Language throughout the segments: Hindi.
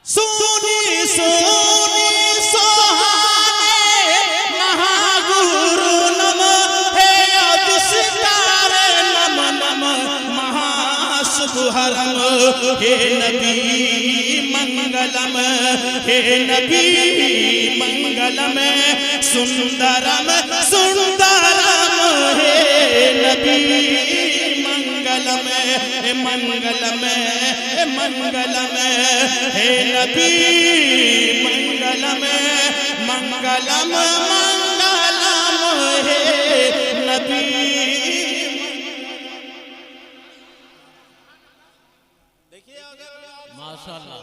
सोनी सोनी सोहाने महागुरु नम हे अविष्कार नम नम महाशुभहरम हे नबी मंगलम हे नबी मंगलम सुंदरम सुंदरम हे नबी मंगलम मंगलम मंगलम हे नबी मंगलम मंगलम मंगलम हे नबी। देखिए माशाअल्लाह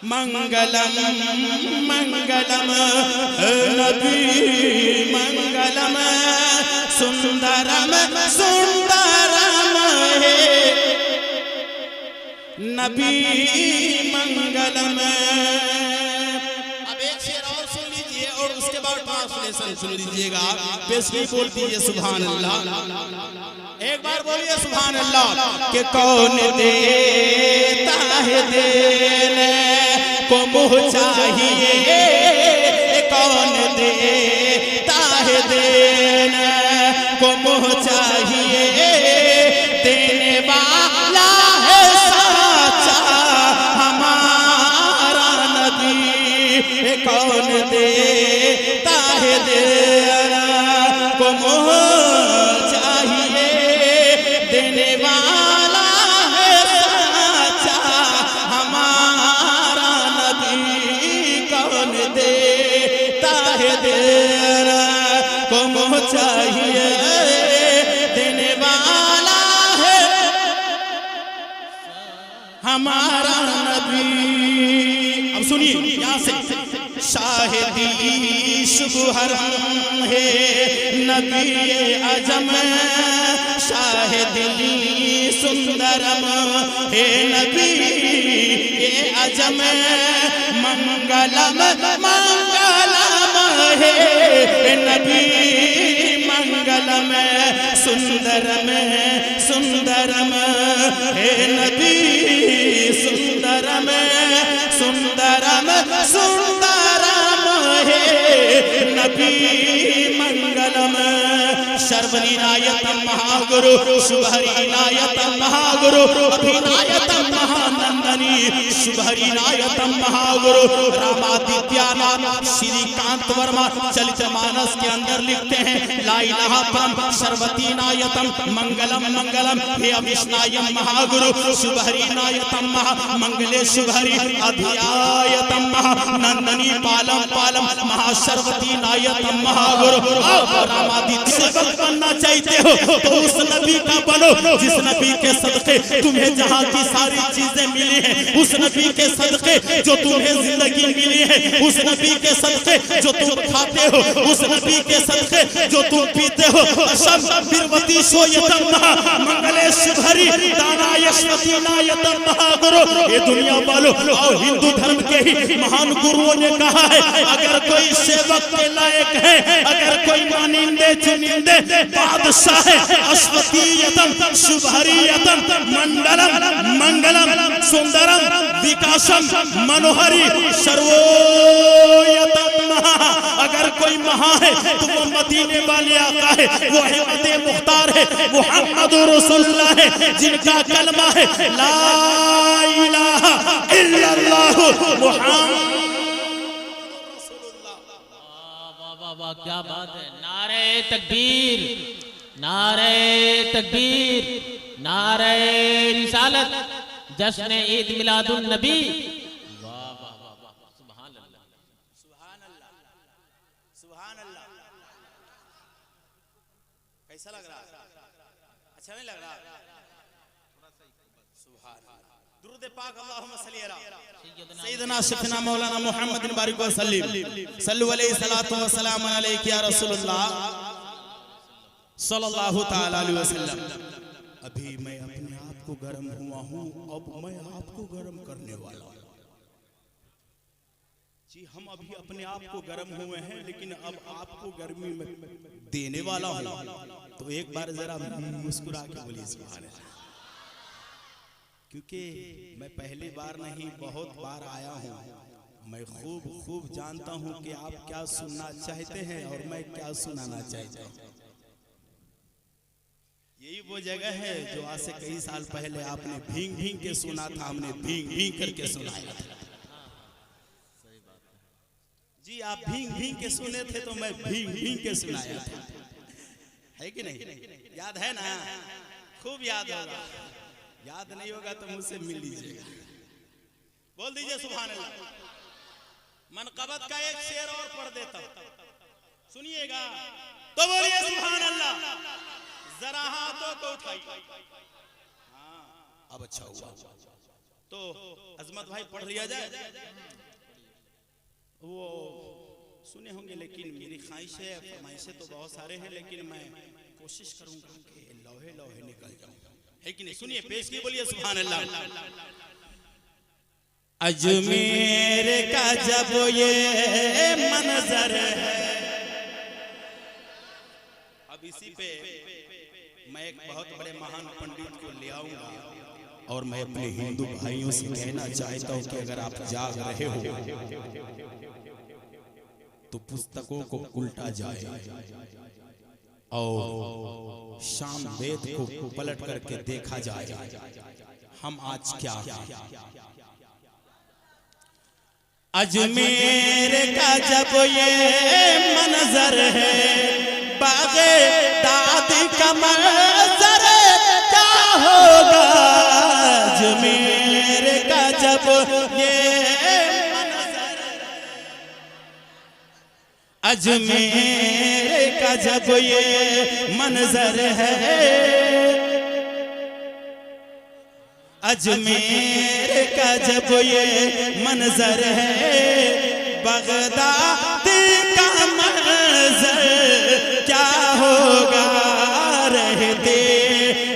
मंगलम मंगलम नबी मंगलम सुंदरम सुंदरम हे नबी मंगलम। अब एक शेर और सुन लीजिए और उसके बाद ट्रांसलेशन सुन लीजिएगा। पेशगी बोल दीजिए सुभान अल्लाह, एक बार बोलिए सुभान अल्लाह। कि कौन देता है देने को मुँह चाहिए, कौन देता है देने को मुँह चाहिए, देने वाला है साचा हमारा नबी। कौन देता है देने को मुँह चाहिए, देने वाला है साचा हमारा नबी। कौन देता है देना को मुँह चाहिए, देने वाला है हमारा नबी। अब सुनिए यहाँ से। शाहिदी शुभहरम है नबी अजम, शाहिदी सुंदरम हे नबी अजम, मंगलम मंगलम हे नबी मंगलम सुंदरम सुंदरम हे नबी सुंदरम सुंदरम सुंदरम हे नबी मंगलम। सर्वनिनायतम महागुरु शुभहरिनायतम महागुरु अभिनायतम महानंदनी शुभहरिनायतम महागुरु रामादित्यानाथ श्रीकांत वर्मा चलित मानस के अंदर लिखते हैं ला इलाहा परम सर्वतीनायतम मंगलम मंगलम हे अविष्णायम महागुरु शुभहरिनायतम महा मंगले शुभहरि अध्यायतम महा नंदनी पालम पालम महासर्वतीनायतम महागुरु। रामादित्य बनना चाहते हो तो उस नबी का बनो जिस नबी के सदके तुम्हें जहाँ की सारी चीजें मिली हैं, उस नबी के सदके जो तुम्हें जिंदगी मिली है, उस नबी के सदके जो तुम खाते हो, उस नबी के सदके जो तुम पीते हो। अशम बिरवती सोयतम महा मंगले शुभहरि दानायश्वती नायतम महागुरु। ये दुनिया वालों और हिंदू धर्म के ही महान गुरुओं ने कहा है अगर कोई सेवक के लायक है, अगर कोई मानिंदे चुनिंदे बादशाह है, अश्वतीयतम शुभहरियतम मंडलम मंगलम सुंदरम विकासम मनोहरी सर्वोयतम महा। अगर कोई महा है तो वो मदीने वाले आका है, वो अहमद मुख्तार है, मुहम्मदुर रसूलुल्लाह है, जिनका कलमा है ला इलाहा इल्लल्लाह मुहम्मद। वाह क्या बात है। नारे तकबीर, नारे तकबीर, नारे रिसालत, जश्न ईद मिलादुन नबी। वाह वाह वाह वाह सुभान अल्लाह सुभान अल्लाह सुभान अल्लाह। कैसा लग रहा है? अच्छा नहीं लग रहा? सुभान अल्लाह। दुरूद पाक अल्लाहुम्मा सल्ली अला सैयदना सफीना मौलाना मोहम्मद बिन बारिक वसल्लम सल्लु अलैहि सलातु व सलाम अलैका या रसूलुल्लाह सल्लल्लाहु तआला अलैहि वसल्लम। अभी मैं अपने आप को गर्म हुआ हूँ, अब मैं आपको गर्म करने वाला हूँ। जी हम अभी अपने आप को गर्म हुए हैं, लेकिन अब आपको गर्मी में देने वाला हूँ। तो एक बार जरा मुस्कुरा के बोलिए सुभान अल्लाह। क्योंकि मैं पहली बार नहीं बहुत बार आया हूँ। मैं खूब जानता हूँ कि आप क्या सुनना चाहते हैं और मैं क्या सुनाना चाहता हूँ। यही वो जगह है जो आज से कई साल पहले आपने भींग भींग के सुना था, हमने भींग भींग करके सुनाया था। जी आप भींग भींग के सुने थे तो मैं भींग भींग के सुनाया था, है कि नहीं? याद है ना? खूब याद होगा। याद नहीं होगा तो मुझसे मिल लीजिएगा। बोल दीजिए सुभान अल्लाह। मनकबत का एक शेर और पढ़ देता हूं, सुनिएगा तो बोलिए सुभान अल्लाह। जरा हाथों को उठाइए। अब अच्छा हुआ तो अजमत भाई पढ़ लिया जाए। वो सुने होंगे लेकिन मेरी ख्वाहिश है, फरमाइशें तो बहुत सारे हैं लेकिन मैं कोशिश करूंगा कि लोहे लोहे निकल जाऊं, है कि नहीं? सुनिए पेश की, बोलिए सुभान अल्लाह। अजमेर का जब ये मंजर है। अब इसी पे मैं एक बहुत बड़े महान पंडित को ले आऊंगा और मैं अपने हिंदू भाइयों से कहना चाहता हूं कि अगर आप जाग रहे हो तो पुस्तकों को उल्टा जाए और शाम वेद को पलट करके देखा जाए हम आज क्या हैं। अजमेर का जब ये मंजर है, बागे दाद का मंजर क्या होगा। अजमेर का जब ये मंजर, अजमेर का जब ये मंजर है, अजमेर का जब ये मंजर है, बगदाद का मंजर क्या होगा। रहते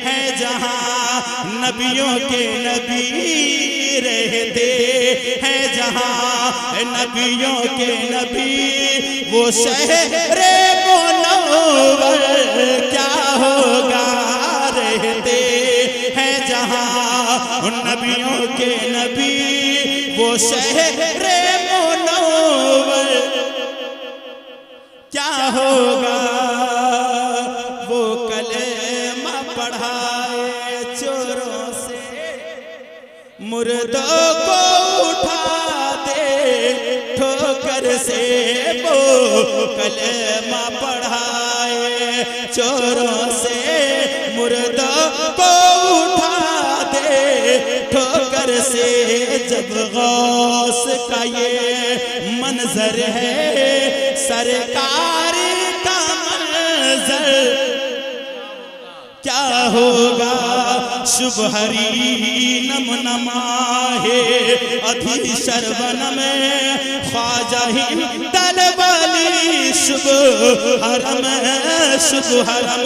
हैं जहां नबियों के नबी, रहते हैं जहां नबियों के नबी, वो शहरे मुनव्वर क्या होगा। रहते हैं जहां नबियों के नबी, वो शहरे मुनव्वर क्या होगा। वो कलेमा पढ़ाए चोरों से, मुर्दों को उठा दे ठोकर से। वो कलेमा पढ़ाए चोरों से, मुर्दों को उठा दे ठोकर से। जब गौस का ये मंजर है, सरकार का मंजर क्या होगा। शुभहरी नम नमाहे अधि शरवन में, ख्वाजा हिंदल वाली शुभ हरम, शुभ हरम।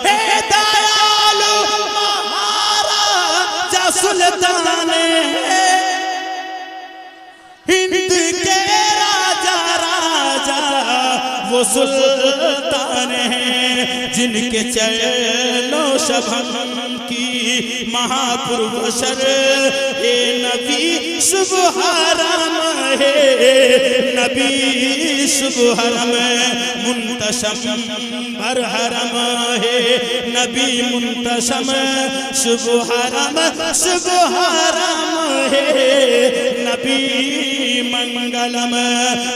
हे दयालु महाराजा सुल्तान हिंद के राजा, राजा वो सुल्तान हैं जिनके चरणों शबनम की महापुरवशर। ए नबी शुभ हरम है, नबी शुभ हरम, मुंतशम भर हरम है, नबी मुंतशम शुभ हरम, शुभ हरम है, नबी मंगलम।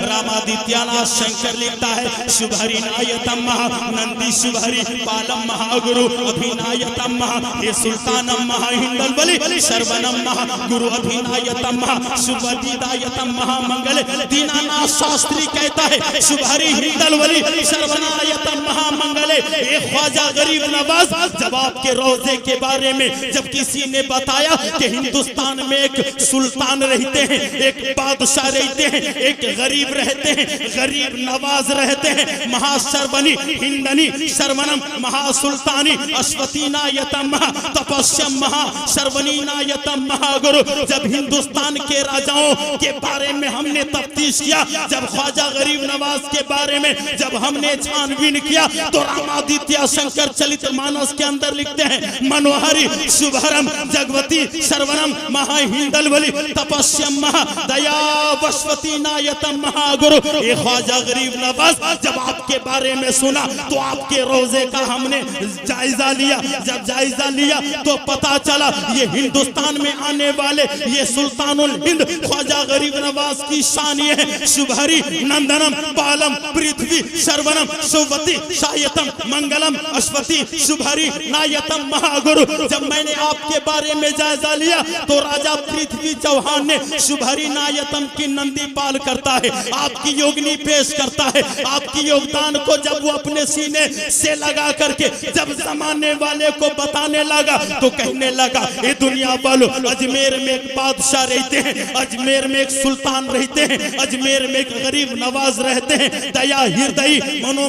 रामादित्यानाथ शंकर लिखता है शुभहरि नायतम महा, नंदी शुभहरि पालम महागुरु अभिनायतम महा, ये सुल्तानम महा हिंदल बलि शर्वनम महा, गुरु अभिनायतम महा, शुभदिदायतम महा मंगल। दीनानाथ शास्त्री कहता है शुभहरि हिंदल बलि शर्वनायतम महा मंगल। ये ख्वाजा गरीब नवाज जब आपके रोजे के बारे में जब किसी ने बताया कि हिंदुस्तान में एक सुल्तान रहते हैं, एक बादशाह रहते हैं, एक गरीब रहते हैं, गरीब नवाज रहते हैं, महाशर्वनी हिंदनी शर्वनम महासुल्तानी अश्वतीनायतम तप तपस्या महा सर्वनीनायतम महागुरु। जब हिंदुस्तान के राजाओं के बारे में हमने तफ्तीश किया, जब ख्वाजा गरीब नवाज के बारे में जब हमने छानबीन किया, तो रामादित्य शंकर चलित मानस के अंदर लिखते हैं मनोहरी शुभरम जगवती सर्वनम महाहिंदलवली तपस्या महा दया वशवती नायतम महागुरु। ये ख्वाजा गरीब नवाज जब आपके बारे में सुना तो आपके रोजे का हमने जायजा लिया। जब जायजा लिया तो पता चला ये हिंदुस्तान में आने वाले ये सुल्तानुल हिंद ख्वाजा गरीब नवाज की शान ये है शुभहरी नंदनम पालम पृथ्वी सर्वनम सुवती शायतम मंगलम अश्वती शुभहरी नायतम महागुरु। जब मैंने आपके बारे में जायजा लिया तो राजा पृथ्वी चौहान ने शुभहरी नायतम की नंदी पाल करता है, आपकी योगनी पेश करता है। आपकी योगदान को जब वो अपने सीने से लगा करके जब जमाने वाले को बताने लगा तो कहने लगा ये दुनिया वालों, अजमेर में एक बादशाह रहते हैं, अजमेर में एक सुल्तान रहते हैं, अजमेर में एक गरीब नवाज रहते हैं, दया हृदयी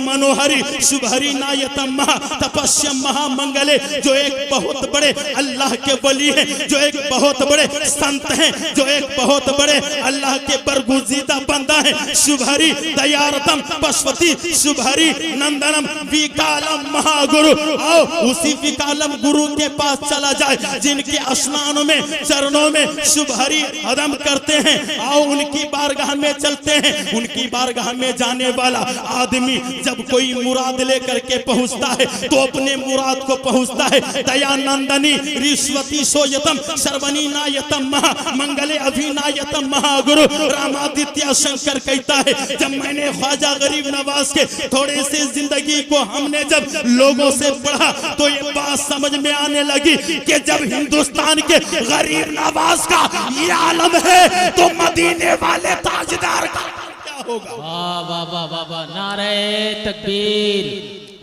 मनोहरी शुभहरी नायतम महा तपस्या महामंगले, जो एक बहुत बड़े अल्लाह के वली हैं, जो एक बहुत बड़े संत हैं, जो एक बहुत बड़े अल्लाह के बरगुजीदा बंदा है। शुभहरी दयारतम पशुपति शुभहरी नंदनम विकालम महागुरु। आओ उसी विकालम गुरु के पास चला जाए जिनके स्नानों में चरणों में शुभहरी अदम करते हैं। आओ उनकी बारगाह में चलते हैं। उनकी बारगाह में जाने वाला आदमी जब कोई मुराद लेकर के पहुंचता है तो अपने मुराद को पहुंचता है। दयानंदनी रिश्वती सोयतम सर्वनी नायतम महा मंगले अभिनायतम महागुरु। रामादित्य शंकर कहता है जब मैंने ख्वाजा गरीब नवाज के थोड़े से जिंदगी को हमने जब लोगों से पढ़ा तो ये बात समझ में आने लगी कि जब हिंदुस्तान के गरीब नवाज का ये आलम है तो मदीने वाले ताजदार का क्या होगा। वाह वाह वाह वाह वाह, नारे तकबीर,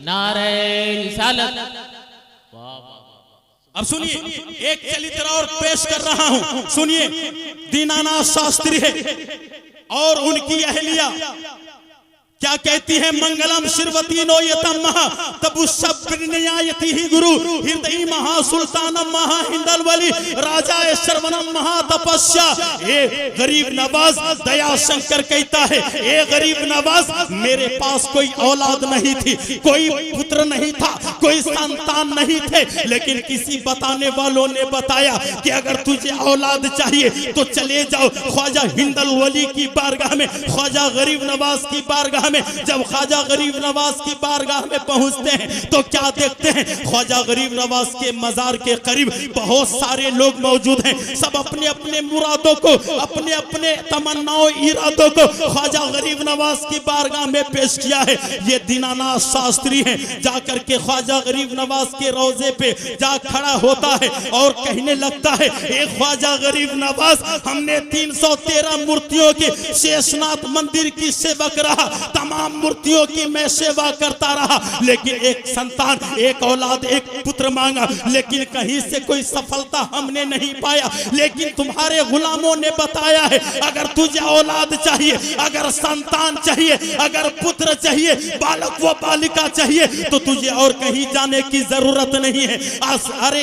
नारे रिसालत। वाह वाह वाह। अब सुनिए एक चरित्र और पेश कर रहा हूं, सुनिए। दीनानाथ शास्त्री है और उनकी अहलिया क्या कहती है, मंगलम शिरवती नोयतम महा तबुसब्रन्यायति ही गुरु हृदय महासुल्तानम महाहिंदलवली राजा श्रवणम महातपस्या। ये गरीब नवाज दया शंकर कहता है ये गरीब नवाज मेरे पास कोई औलाद नहीं थी, कोई पुत्र नहीं था, कोई संतान नहीं थे, लेकिन किसी बताने वालों ने बताया कि अगर तुझे औलाद चाहिए तो चले जाओ ख्वाजा हिंदलवली की बारगाह में, ख्वाजा गरीब नवाज की बारगाह में। जब ख्वाजा गरीब नवाज की बारगाह में पहुंचते हैं तो क्या देखते हैं, ख्वाजा गरीब नवाज के मजार के करीब बहुत सारे लोग मौजूद हैं। सब अपने अपने मुरादों को, अपने अपने तमन्नाओं इरादों को ख्वाजा गरीब नवाज की बारगाह में पेश किया है। ये दीनानाथ शास्त्री हैं, जाकर के ख्वाजा गरीब नवाज के रोजे पे जा खड़ा होता है और कहने लगता है एक ख्वाजा गरीब नवाज हमने 313 मूर्तियों के शेषनाथ मंदिर की सेवक रहा, तमाम मूर्तियों की मैं सेवा करता रहा, लेकिन एक संतान, एक औलाद, एक पुत्र मांगा, लेकिन कहीं से कोई सफलता हमने नहीं पाया। लेकिन तुम्हारे गुलामों ने बताया है अगर तुझे औलाद चाहिए, अगर संतान चाहिए, अगर पुत्र चाहिए, बालक व बालिका चाहिए तो तुझे और कहीं जाने की जरूरत नहीं है। अरे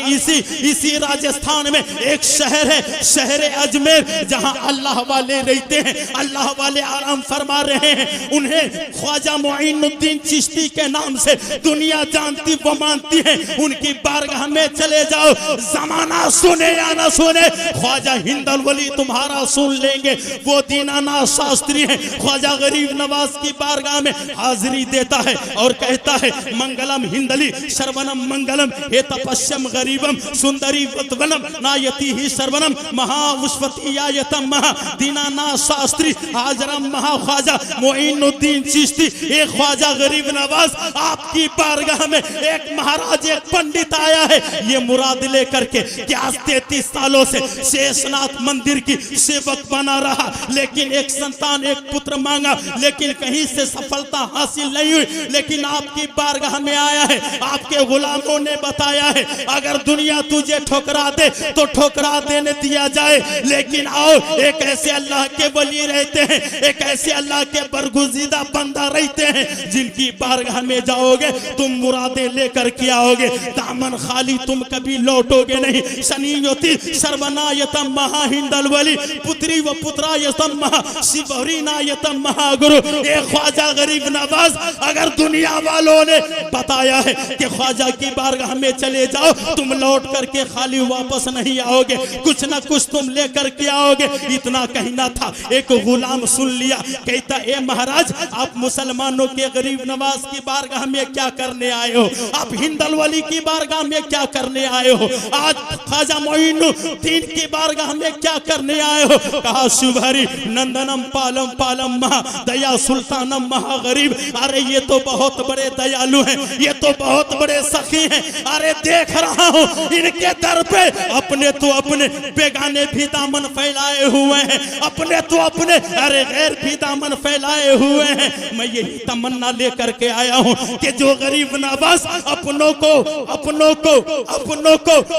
इसी राजस्थान में एक शहर है, शहर अजमेर, जहां अल्लाह वाले रहते हैं, अल्लाह वाले आराम फरमा रहे हैं। उन्हें ख्वाजा मोइनुद्दीन चिश्ती के नाम से दुनिया जानती व मानती है। उनकी बारगाह में चले जाओ, जमाना सुने या ना सुने ख्वाजा हिंदलवली तुम्हारा सुन लेंगे। वो दीनानाथ शास्त्री है, ख्वाजा गरीब नवाज की बारगाह में हाजिरी देता है और कहता है मंगलम हिंदली सर्वनम मंगलम हे तपस्यम गरीबम सुंदरी वतवनम नायति ही सर्वनम महाउस्वतीयायतम महा। दीनानाथ शास्त्री हाजरम महा ख्वाजा मोइनुद्दीन चिश्ती, एक ख्वाजा गरीब नवाज आपकी बारगाह में एक महाराज, एक पंडित आया है, ये मुराद लेकर के कि आज 33 सालों से शेषनाथ मंदिर की सेवक बना रहा, लेकिन एक संतान, एक पुत्र मांगा, लेकिन कहीं से सफलता हासिल नहीं हुई। लेकिन आपकी बारगाह में आया है, आपके गुलामों ने बताया है अगर दुनिया तुझे ठोकरा दे तो ठोकरा देने दिया जाए, लेकिन आओ एक ऐसे अल्लाह के वली रहते हैं, एक ऐसे अल्लाह के बरगुजीदा बंदा रहते हैं जिनकी बारगाह में जाओगे तुम मुरादे लेकर के आओगे, दामन खाली तुम कभी लौटोगे नहीं। सनीयति सर्वनायतम महाहिंदल वली पुत्री व पुत्रायतम महा शिवहरी नायतम महागुरु। एक ख्वाजा गरीब नवाज, अगर दुनिया वालों ने बताया है कि ख्वाजा की बारगाह में चले जाओ तुम लौट करके खाली वापस नहीं आओगे, कुछ ना कुछ तुम लेकर के आओगे, इतना कहना था। एक गुलाम सुन लिया, कहता ए महाराज आप मुसलमानों के गरीब नवाज की बारगाह में क्या करने आए हो, आप हिंदल वली की बारगाह में क्या करने आए हो, आज ख्वाजा मोइनुद्दीन की बारगाह में क्या करने आए हो। कहा शुभहरी नंदनम पालम पालम महा दया सुल्तानम महा गरीब। अरे ये तो बहुत बड़े दयालु हैं, ये तो बहुत बड़े सखी हैं। अरे देख रहा हूँ इनके दर पे अपने तो अपने बेगाने भी दामन फैलाए हुए हैं, अपने तो अपने अरे गैर भी दामन फैलाए हुए हैं। मैं यही तमन्ना लेकर के आया हूँ कि जो गरीब नवाज अपनों को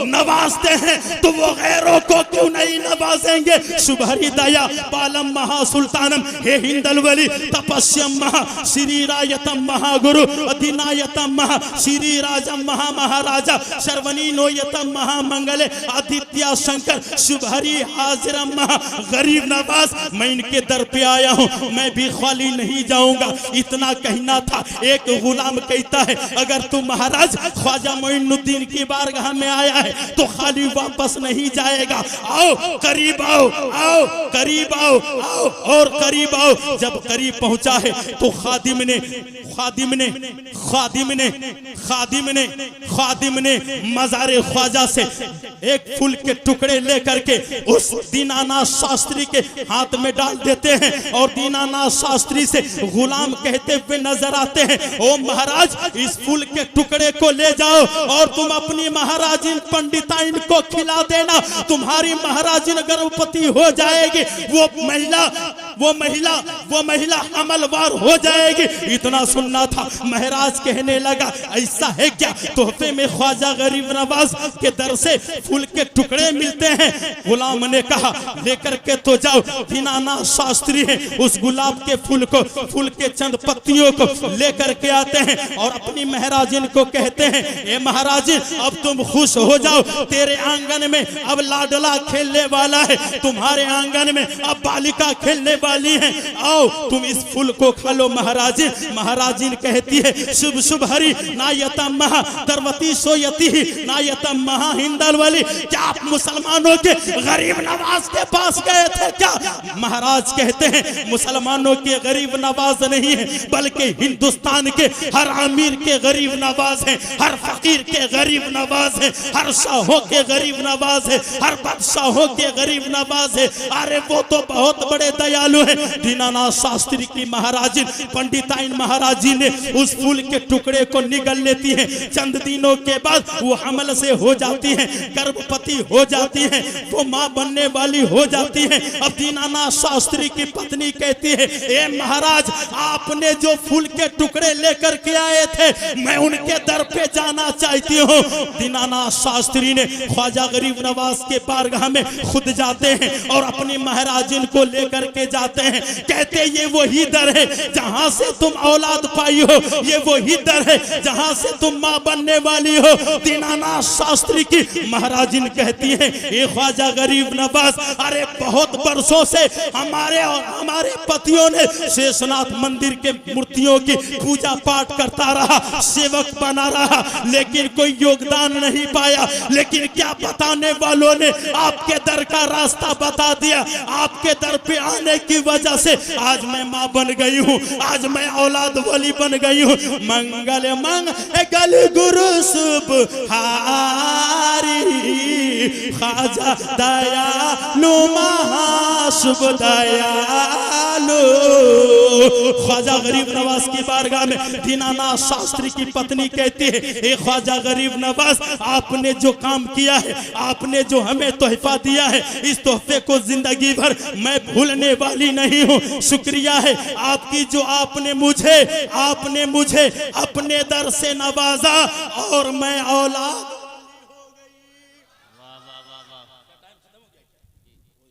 नवाजते हैं तो वो गैरों को क्यों नहीं नवाजेंगे। शुभहरी दया पालम महासुल्तानम हे हिंदल वली तपस्यम महा श्री रायतम महागुरु अधिनायतम महा श्री राजम महा महाराजा शर्वनी नोयतम महामंगले आदित्य शंकर शुभहरी हाजिरम महा गरीब नवाज। मैं इनके दर पे आया हूँ, मैं भी खाली नहीं जाऊंगा, इतना कहना था। एक गुलाम कहता है अगर तू महाराज ख्वाजा मोइनुद्दीन की बारगाह में आया है तो खाली वापस नहीं जाएगा, आओ करीब आओ, आओ करीब आओ, आओ और करीब आओ। जब करीब पहुंचा है तो खादिम ने मज़ारे ख्वाजा से एक फूल के टुकड़े लेकर के उस दीनानाथ शास्त्री के हाथ में डाल देते हैं और दीनानाथ शास्त्री से गुलाम कहते हुए नजर आते हैं, ओ महाराज इस फूल के टुकड़े को ले जाओ और तुम अपनी महाराजिन पंडिताइन को खिला देना, तुम्हारी महाराजिन गर्भवती हो जाएगी, वो महिला अमलवार हो जाएगी। इतना सुनना था। महाराज कहने लगा ऐसा है क्या, तोहफे में ख्वाजा गरीब नवाज के दर से फूल के टुकड़े मिलते हैं। गुलाम ने कहा लेकर के तो जाओ। दीनानाथ शास्त्री है उस गुलाब के फूल के चंद पत्तियों को लेकर के आते हैं और अपनी महाराजिन को कहते हैं ए महाराजिन अब तुम खुश हो जाओ, तेरे आंगन में अब लाडला खेलने वाला है, तुम्हारे आंगन में अब बालिका खेलने वाली है, आओ तुम इस फूल को खा लो। महाराजिन कहती है शुभ शुभ हरि नायतम महा दरवती सोयती नायतम महा हिंदल वाली। क्या आप मुसलमानों के गरीब नवाज के पास गए थे क्या? महाराज कहते हैं मुसलमानों के गरीब नवाज नहीं है बल्कि हिंदुस्तान के हर अमीर के गरीब नवाज हैं, हर फकीर के गरीब नवाज हैं, हर शाहों के गरीब नवाज है, हर बादशाहों के गरीब नवाज है। अरे वो तो बहुत बड़े दयालु हैं। दीनानाथ शास्त्री की महाराजिन पंडिताइन महाराजी ने उस फूल के टुकड़े को निगल लेती हैं। चंद दिनों के बाद वो हमल से हो जाती हैं, गर्भवती हो जाती हैं, वो माँ बनने वाली हो जाती हैं। अब दीनानाथ शास्त्री की पत्नी कहती है ए महाराज आपने जो फूल के टुकड़े लेकर के आए थे मैं उनके दर पे जाना चाहती हूँ। दीनानाथ शास्त्री ने ख्वाजा गरीब नवाज के बारगाह में खुद जाते हैं और अपनी महाराजिन को लेकर के जाते हैं। कहते ये वही दर है जहां से तुम औलाद पाई हो, ये वही दर है जहां से तुम मां बनने वाली हो। दीनानाथ शास्त्री की महाराजिन कहती है ये ख्वाजा गरीब नवाज अरे बहुत बरसों से हमारे और हमारे पतियों ने शेषनाथ मंदिर के मूर्तियों की पूजा पाठ करता रहा, सेवक बना रहा, लेकिन कोई योगदान नहीं पाया। लेकिन क्या बताने वालों ने आपके दर का रास्ता बता दिया। आपके दर पे आने की वजह से आज मैं मां बन गई हूँ, आज मैं औलाद वाली बन गई हूँ। मंगल मंगल गुरु सुबहारी ख्वाजा दयालु महा शुभ दयालु। ख्वाजा गरीब नवाज की बारगाह में दीनानाथ शास्त्री की पत्नी कहती है ए ख्वाजा गरीब नवाज आपने जो काम किया है, आपने जो हमें तोहफा दिया है, इस तोहफे को जिंदगी भर मैं भूलने वाली नहीं हूँ। शुक्रिया है आपकी जो आपने मुझे अपने दर से नवाजा और मैं औलाद।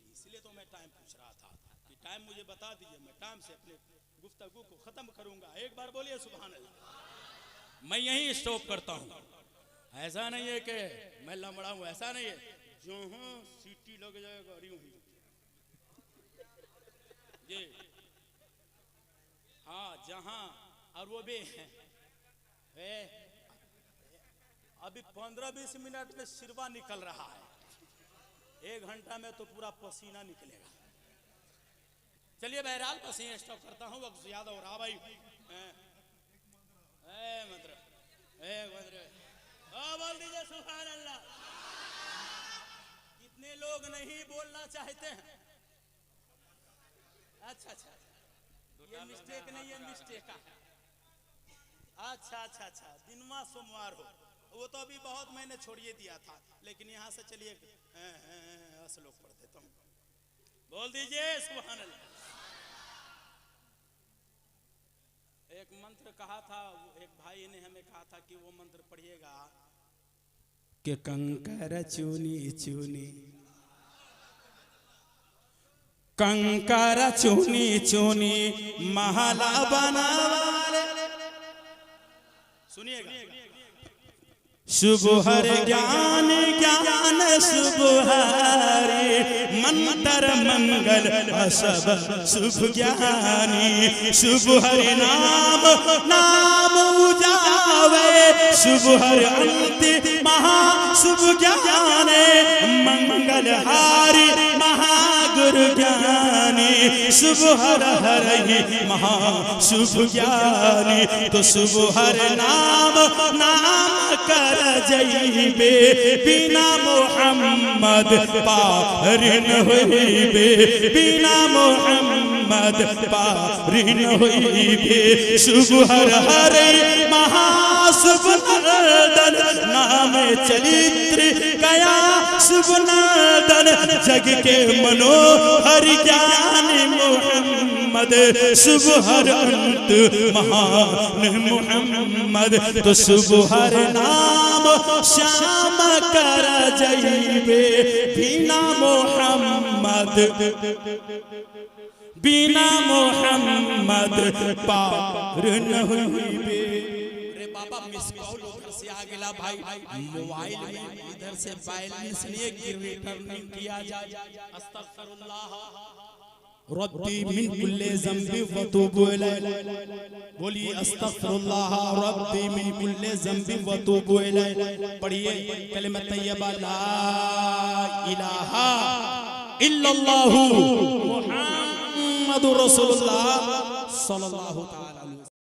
इसलिए तो मैं टाइम पूछ रहा था कि टाइम मुझे बता दीजिए, मैं टाइम से अपने गुफ्तगू को खत्म करूंगा। एक बार बोलिए सुभान अल्लाह। मैं यही स्टॉप करता हूं। ऐसा नहीं है कि मैं लंबड़ा हूं, ऐसा नहीं है। जो हूं सीटी लग जाए गाड़ी हुई जी। हाँ जहां और वो भी है अभी 15-20 मिनट में सिरवा निकल रहा है, 1 घंटा में तो पूरा पसीना निकलेगा। चलिए बहरहाल पसीना स्टॉप करता हूँ, वक्त ज्यादा हो रहा भाई। बोल दीजिए सुभान अल्लाह। कितने लोग नहीं बोलना चाहते हैं? अच्छा अच्छा, ये मिस्टेक नहीं है, मिस्टेक है। अच्छा अच्छा अच्छा, दिनवा सोमवार हो, वो तो अभी बहुत मैंने छोड़िए दिया था, लेकिन यहाँ से चलिए श्लोक पढ़ देता हूँ। बोल दीजिए सुभान अल्लाह। एक मंत्र कहा था, एक भाई ने हमें कहा था कि वो मंत्र पढ़िएगा कि कंकर चुनी चुनी, कंकर चुनी चुनी महला बनावाले। सुनिएगा, शुभ हर ज्ञान ज्ञान शुभ हरि, मंत्र मंगल सब शुभ ज्ञानी। शुभ हरि नाम नाम उजावे, शुभ हर अंत महा शुभ ज्ञाने। मंगल हारि महागुरु ज्ञानी, शुभ हर हरि महा शुभ ज्ञानी। तो शुभ हर नाम नाम कर जइबे, बिना मोहम्मद पार न होइबे, बिना मोहम्मद पार न होइबे। शुभ हर हरि महाशुभ नर्दन, नाम चरित्र गया शुभ नर्दन। जग के मनोहर ज्ञान मोहम्मद, शुभ हर अंत महान मोहम्मद। तो शुभ हर नाम श्याम कर जइबे, बिना मोहम्मद बिना मोहम्मद पार न होइबे। अरे बाबा मिस कॉल उधर से आ गेला भाई, मोबाइल में इधर से बैलेंस नहीं रिटर्निंग किया जाए। अस्तगफिरुल्लाह रब्बी मिन कुल्ले ज़ंबि व तूबु इलैह। बोलिए अस्तगफिरुल्लाह रब्बी मिन कुल्ले ज़ंबि व तूबु इलैह। पढ़िए कलिमत तय्यबा ला इलाहा इल्लल्लाहु मुहम्मदुर रसूलुल्लाह सल्लल्लाहु तआला